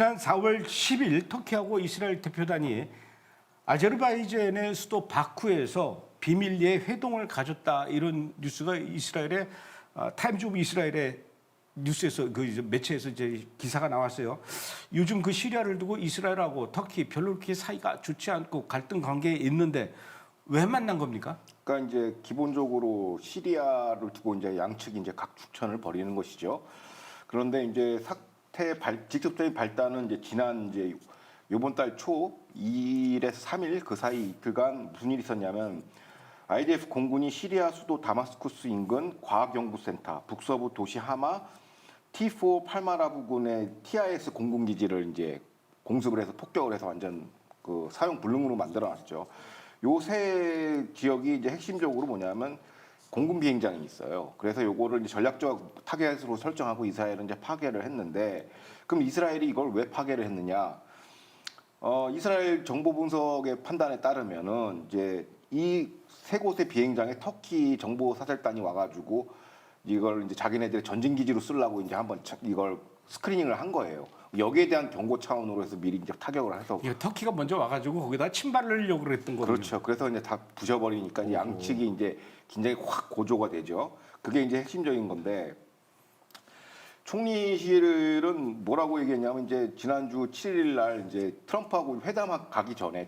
지난 4월 10일 터키하고 이스라엘 대표단이 아제르바이잔의 수도 바쿠에서 비밀리에 회동을 가졌다 이런 뉴스가 이스라엘의 타임즈 오브 이스라엘의 뉴스에서 그 매체에서 이제 기사가 나왔어요. 요즘 그 시리아를 두고 이스라엘하고 터키 별로 그렇게 사이가 좋지 않고 갈등 관계에 있는데 왜 만난 겁니까? 그러니까 이제 기본적으로 시리아를 두고 이제 양측이 이제 각 축천을 벌이는 것이죠. 그런데 이제 직접적인 발단은 이제 지난 이제 이번 달 초 2일에서 3일 그 사이 이틀간 무슨 일이 있었냐면 IDF 공군이 시리아 수도 다마스쿠스 인근 과학연구센터 북서부 도시 하마 T4 팔마라부군의 TIS 공군기지를 이제 공습을 해서 폭격을 해서 완전 그 사용 불능으로 만들어놨죠. 요 세 지역이 이제 핵심적으로 뭐냐면 공군 비행장이 있어요. 그래서 요거를 이제 전략적 타겟으로 설정하고 이스라엘은 이제 파괴를 했는데, 그럼 이스라엘이 이걸 왜 파괴를 했느냐? 이스라엘 정보 분석의 판단에 따르면은 이제 이 세 곳의 비행장에 터키 정보 사절단이 와가지고 이걸 이제 자기네들의 전진 기지로 쓰려고 이제 한번 이걸 스크리닝을 한 거예요. 여기에 대한 경고 차원으로 해서 미리 이제 타격을 해서. 터키가 먼저 와가지고 거기다 침발하려고 그랬던 거군요. 그렇죠. 그래서 이제 다 부셔버리니까 양측이 이제 긴장이 확 고조가 되죠. 그게 이제 핵심적인 건데, 총리실은 뭐라고 얘기했냐면 이제 지난주 7일 날 이제 트럼프하고 회담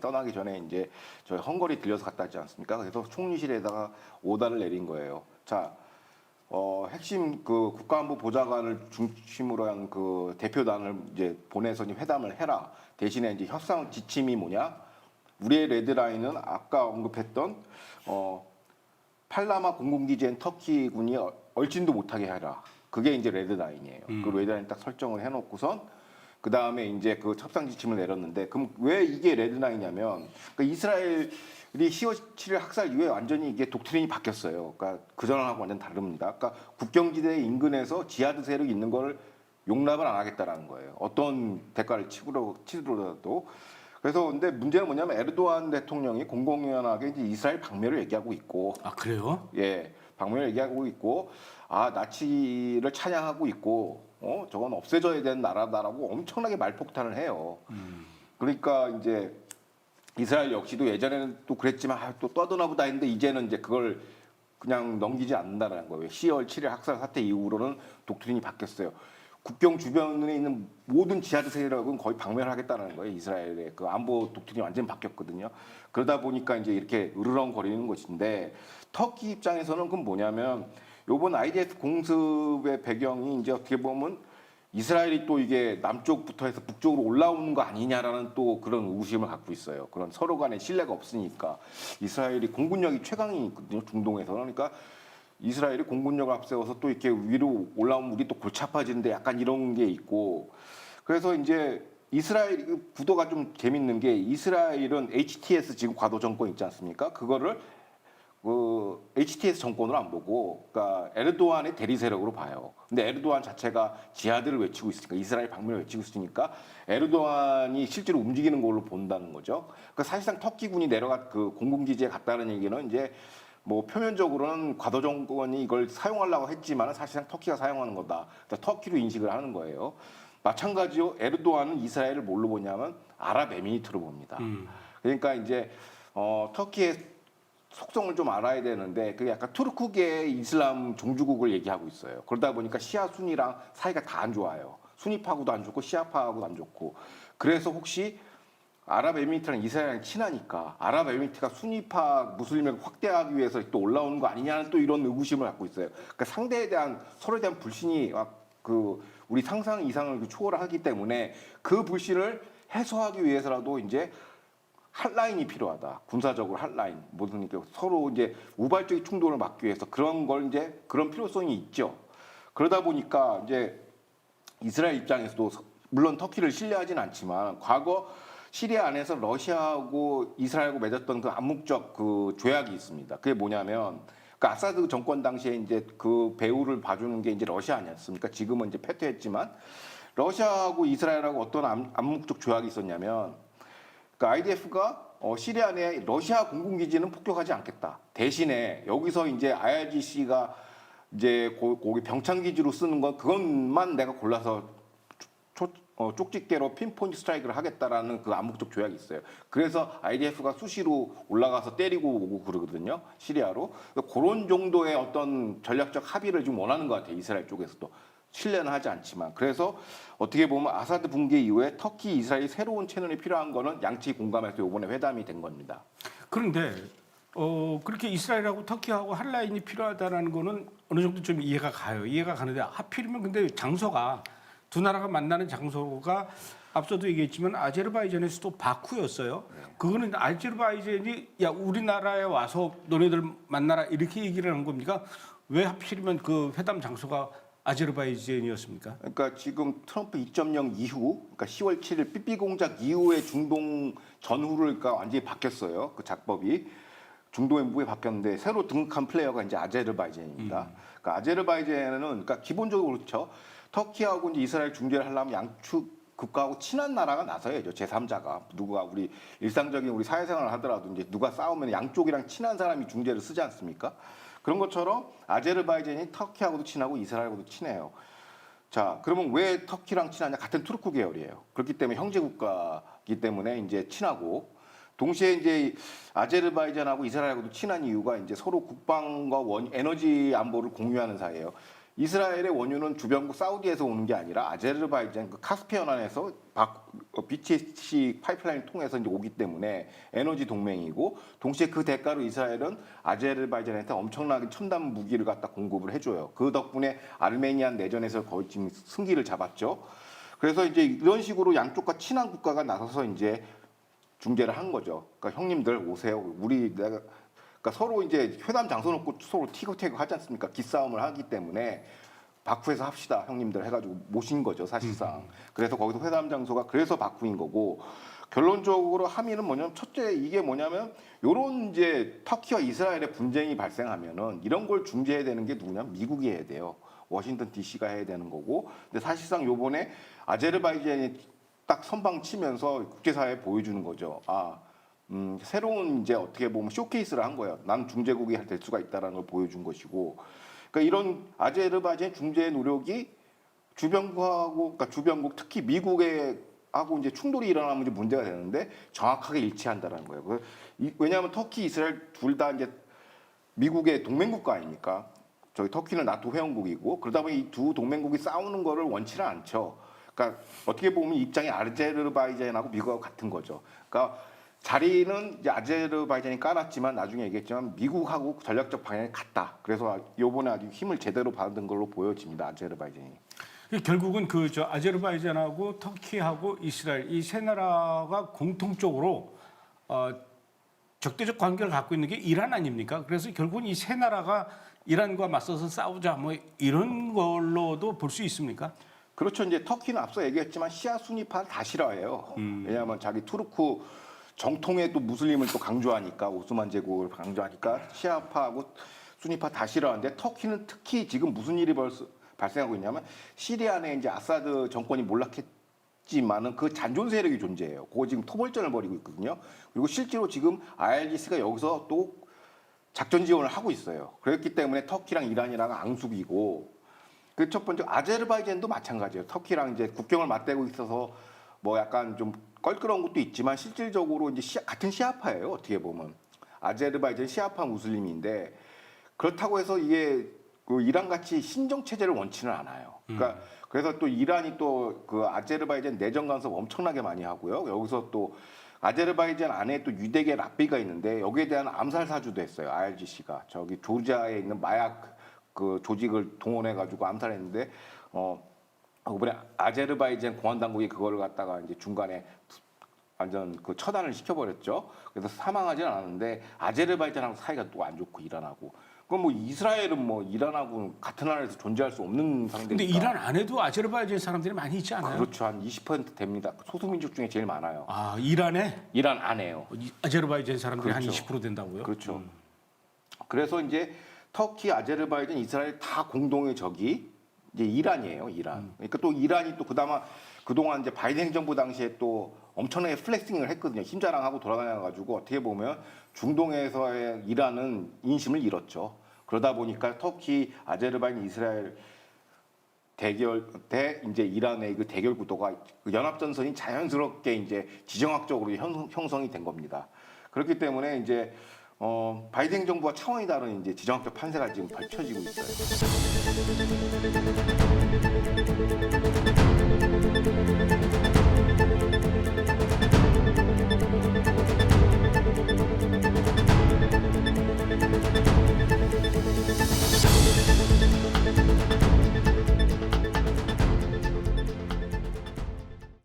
떠나기 전에 이제 저희 헝가리 들려서 갔다 왔지 않습니까? 그래서 총리실에다가 오다를 내린 거예요. 자, 핵심 그 국가안보 보좌관을 중심으로 한 그 대표단을 이제 보내서 회담을 해라. 대신에 이제 협상 지침이 뭐냐? 우리의 레드라인은 아까 언급했던 팔라마 공군기지엔 터키군이 얼진도 못하게 하라. 그게 이제 레드라인이에요. 그 레드라인 딱 설정을 해놓고선 그 다음에 이제 그 협상 지침을 내렸는데, 그럼 왜 이게 레드라인이냐면, 그러니까 이스라엘이 10월 7일 학살 이후에 완전히 이게 독트린이 바뀌었어요. 그러니까 그 전하고 완전 다릅니다. 그러니까 국경지대 인근에서 지하드 세력이 있는 걸 용납을 안 하겠다라는 거예요. 어떤 대가를 치르더라도. 그래서 근데 문제는 뭐냐면 에르도안 대통령이 공공연하게 이제 이스라엘 방멸을 얘기하고 있고. 아 그래요? 예, 방멸을 얘기하고 있고, 나치를 찬양하고 있고, 저건 없애져야 되는 나라다라고 엄청나게 말폭탄을 해요. 그러니까 이제 이스라엘 역시도 예전에는 또 그랬지만 또 떠드나 보다 했는데 이제는 이제 그걸 그냥 넘기지 않는다는 거예요. 10월 7일 학살 사태 이후로는 독트린이 바뀌었어요. 국경 주변에 있는 모든 지하드 세력은 거의 방멸하겠다는 거예요. 이스라엘의 그 안보 독트린이 완전히 바뀌었거든요. 그러다 보니까 이제 이렇게 으르렁거리는 것인데, 터키 입장에서는 그건 뭐냐면 요번 IDF 공습의 배경이 이제 어떻게 보면 이스라엘이 또 이게 남쪽부터 해서 북쪽으로 올라오는 거 아니냐라는 또 그런 의구심을 갖고 있어요. 그런 서로 간에 신뢰가 없으니까. 이스라엘이 공군력이 최강이 있거든요. 중동에서는. 그러니까 이스라엘이 공군력을 앞세워서 또 이렇게 위로 올라오면 우리 또 골치 아파지는데 약간 이런 게 있고. 그래서 이제 이스라엘 구도가 좀 재밌는 게, 이스라엘은 HTS 지금 과도 정권 있지 않습니까? 그거를 그 HTS 정권으로 안 보고, 그러니까 에르도안의 대리 세력으로 봐요. 근데 에르도안 자체가 지하드를 외치고 있으니까, 이스라엘 방문을 외치고 있으니까 에르도안이 실제로 움직이는 걸로 본다는 거죠. 그러니까 사실상 터키군이 내려가 그 공군기지에 갔다는 얘기는 이제 뭐 표면적으로는 과도 정권이 이걸 사용하려고 했지만 사실상 터키가 사용하는 거다. 그러니까 터키로 인식을 하는 거예요. 마찬가지로 에르도안은 이스라엘을 뭘로 보냐면 아랍에미리트로 봅니다. 그러니까 이제 터키의 속성을 좀 알아야 되는데, 그게 약간 투르크계 이슬람 종주국을 얘기하고 있어요. 그러다 보니까 시아 순이랑 사이가 다 안 좋아요. 순위파하고도 안 좋고 시아파하고도 안 좋고. 그래서 혹시 아랍에미리트랑 이스라엘이랑 친하니까 아랍에미리트가 순위파 무슬림을 확대하기 위해서 또 올라오는 거 아니냐는 또 이런 의구심을 갖고 있어요. 그러니까 상대에 대한, 서로에 대한 불신이 그 우리 상상 이상을 초월하기 때문에 그 불신을 해소하기 위해서라도 이제 핫라인이 필요하다. 군사적으로 핫라인. 뭐든 서로 이제 우발적인 충돌을 막기 위해서 그런 걸 이제 그런 필요성이 있죠. 그러다 보니까 이제 이스라엘 입장에서도 물론 터키를 신뢰하지는 않지만 과거 시리아 안에서 러시아하고 이스라엘하고 맺었던 그 암묵적 그 조약이 있습니다. 그게 뭐냐면, 그 아사드 정권 당시에 이제 그 배후를 봐주는 게 이제 러시아 아니었습니까? 지금은 이제 패퇴했지만 러시아하고 이스라엘하고 어떤 암묵적 조약이 있었냐면, 그 IDF가 시리아 내 러시아 공군기지는 폭격하지 않겠다. 대신에 여기서 이제 IRGC가 이제 거기 병창기지로 쓰는 건 그것만 내가 골라서 쪽집게로 핀포인트 스트라이크를 하겠다라는 그 암묵적 조약이 있어요. 그래서 IDF가 수시로 올라가서 때리고 오고 그러거든요. 시리아로. 그런 정도의 어떤 전략적 합의를 좀 원하는 것 같아요. 이스라엘 쪽에서도. 신뢰는 하지 않지만. 그래서 어떻게 보면 아사드 붕괴 이후에 터키, 이스라엘 새로운 채널이 필요한 거는 양측이 공감해서 이번에 회담이 된 겁니다. 그런데 그렇게 이스라엘하고 터키하고 한 라인이 필요하다는 거는 어느 정도 좀 이해가 가요. 이해가 가는데 하필이면 근데 장소가 두 나라가 만나는 장소가 앞서도 얘기했지만 아제르바이잔의 수도 바쿠였어요. 그거는 아제르바이잔이 야 우리나라에 와서 너네들 만나라 이렇게 얘기를 한 겁니까? 왜 하필이면 그 회담 장소가 아제르바이잔이었습니까? 그러니까 지금 트럼프 2.0 이후, 그러니까 10월 7일 삐삐 공작 이후에 중동 전후를 그러니까 완전히 바뀌었어요. 그 작법이 중동의 무에 바뀌었는데 새로 등극한 플레이어가 이제 아제르바이잔입니다. 그러니까 아제르바이잔은 그러니까 기본적으로 그렇죠. 터키하고 이제 이스라엘 중재를 하려면 양측 국가하고 친한 나라가 나서야죠. 제3자가 누가 우리 일상적인 우리 사회생활을 하더라도 이제 누가 싸우면 양쪽이랑 친한 사람이 중재를 쓰지 않습니까? 그런 것처럼 아제르바이잔이 터키하고도 친하고 이스라엘하고도 친해요. 자, 그러면 왜 터키랑 친하냐? 같은 투르크 계열이에요. 그렇기 때문에 형제 국가이기 때문에 이제 친하고 동시에 이제 아제르바이잔하고 이스라엘하고도 친한 이유가 이제 서로 국방과 에너지 안보를 공유하는 사이예요. 이스라엘의 원유는 주변국 사우디에서 오는 게 아니라 아제르바이잔 그 카스피언안에서 BTC 파이프라인을 통해서 이제 오기 때문에 에너지 동맹이고 동시에 그 대가로 이스라엘은 아제르바이잔한테 엄청나게 첨단 무기를 갖다 공급을 해줘요. 그 덕분에 아르메니안 내전에서 거의 지금 승기를 잡았죠. 그래서 이제 이런 식으로 양쪽과 친한 국가가 나서서 이제 중재를 한 거죠. 그러니까 형님들 오세요. 그러니까 서로 이제 회담 장소 놓고 서로 티격태격 하지 않습니까? 기싸움을 하기 때문에 바쿠에서 합시다 형님들 해가지고 모신 거죠 사실상. 그래서 거기서 회담 장소가 그래서 바쿠인 거고 결론적으로 함의는 뭐냐면 첫째 이게 뭐냐면 요런 이제 터키와 이스라엘의 분쟁이 발생하면은 이런 걸 중재해야 되는 게 누구냐면 미국이 해야 돼요. 워싱턴 DC가 해야 되는 거고. 근데 사실상 요번에 아제르바이잔이 딱 선방 치면서 국제사회에 보여주는 거죠. 새로운 이제 어떻게 보면 쇼케이스를 한 거예요. 난 중재국이 될 수가 있다라는 걸 보여준 것이고, 그러니까 이런 아제르바이잔 중재 노력이 주변국하고, 그러니까 주변국 특히 미국에 하고 이제 충돌이 일어나면 이제 문제가 되는데 정확하게 일치한다라는 거예요. 왜냐하면 터키, 이스라엘 둘 다 이제 미국의 동맹국가 아닙니까? 저희 터키는 나토 회원국이고 그러다 보니 이 두 동맹국이 싸우는 거를 원치는 않죠. 그러니까 어떻게 보면 입장이 아제르바이잔하고 미국하고 같은 거죠. 그러니까 자리는 이제 아제르바이잔이 깔았지만 나중에 얘기했지만 미국하고 전략적 방향이 같다. 그래서 요번에 아주 힘을 제대로 받은 걸로 보여집니다. 아제르바이잔이. 결국은 아제르바이잔하고 터키하고 이스라엘 이 세 나라가 공통적으로 적대적 관계를 갖고 있는 게 이란 아닙니까? 그래서 결국은 이 세 나라가 이란과 맞서서 싸우자 뭐 이런 걸로도 볼 수 있습니까? 그렇죠. 이제 터키는 앞서 얘기했지만 시아 수니파를 다 싫어해요. 왜냐하면 자기 투르크 정통의 또 무슬림을 또 강조하니까 오스만 제국을 강조하니까 시아파하고 수니파 다 싫어하는데 터키는 특히 지금 무슨 일이 발생하고 있냐면 시리아 안에 이제 아사드 정권이 몰락했지만은 그 잔존 세력이 존재해요. 그거 지금 토벌전을 벌이고 있거든요. 그리고 실제로 지금 IRGC가 여기서 또 작전 지원을 하고 있어요. 그렇기 때문에 터키랑 이란이랑 앙숙이고 그 첫 번째 아제르바이잔도 마찬가지예요. 터키랑 이제 국경을 맞대고 있어서 뭐 약간 좀 껄끄러운 것도 있지만 실질적으로 이제 같은 시아파예요. 어떻게 보면 아제르바이잔 시아파 무슬림인데 그렇다고 해서 이게 그 이란 같이 신정 체제를 원치는 않아요. 그러니까 그래서 또 이란이 또 그 아제르바이잔 내정 간섭 엄청나게 많이 하고요. 여기서 또 아제르바이잔 안에 또 유대계 랍비가 있는데 여기에 대한 암살 사주도 했어요. IRGC가 저기 조지아에 있는 마약 그 조직을 동원해 가지고 암살했는데 이번에 아제르바이잔 공안 당국이 그거를 갖다가 이제 중간에 완전 그 처단을 시켜버렸죠. 그래서 사망하지는 않았는데 아제르바이잔하고 사이가 또 안 좋고 이란하고. 그럼 뭐 이스라엘은 뭐 이란하고 같은 나라에서 존재할 수 없는 상대니까. 근데 이란 안에도 아제르바이잔 사람들이 많이 있지 않아요? 그렇죠. 한 20% 됩니다. 소수민족 중에 제일 많아요. 이란에? 이란 안에요. 아제르바이잔 사람들이 그렇죠. 한 20% 된다고요? 그렇죠. 그래서 이제 터키, 아제르바이잔, 이스라엘 다 공동의 적이 이제 이란이에요. 이란. 그러니까 또 이란이 또 그동안 이제 바이든 행정부 당시에 또 엄청나게 플렉싱을 했거든요. 힘자랑하고 돌아다녀가지고 어떻게 보면 중동에서의 이란은 인심을 잃었죠. 그러다 보니까 터키, 아제르바이잔, 이스라엘 이제 이란의 그 대결 구도가 그 연합 전선이 자연스럽게 이제 지정학적으로 형성이 된 겁니다. 그렇기 때문에 이제 바이든 정부와 차원이 다른 이제 지정학적 판세가 지금 펼쳐지고 있어요.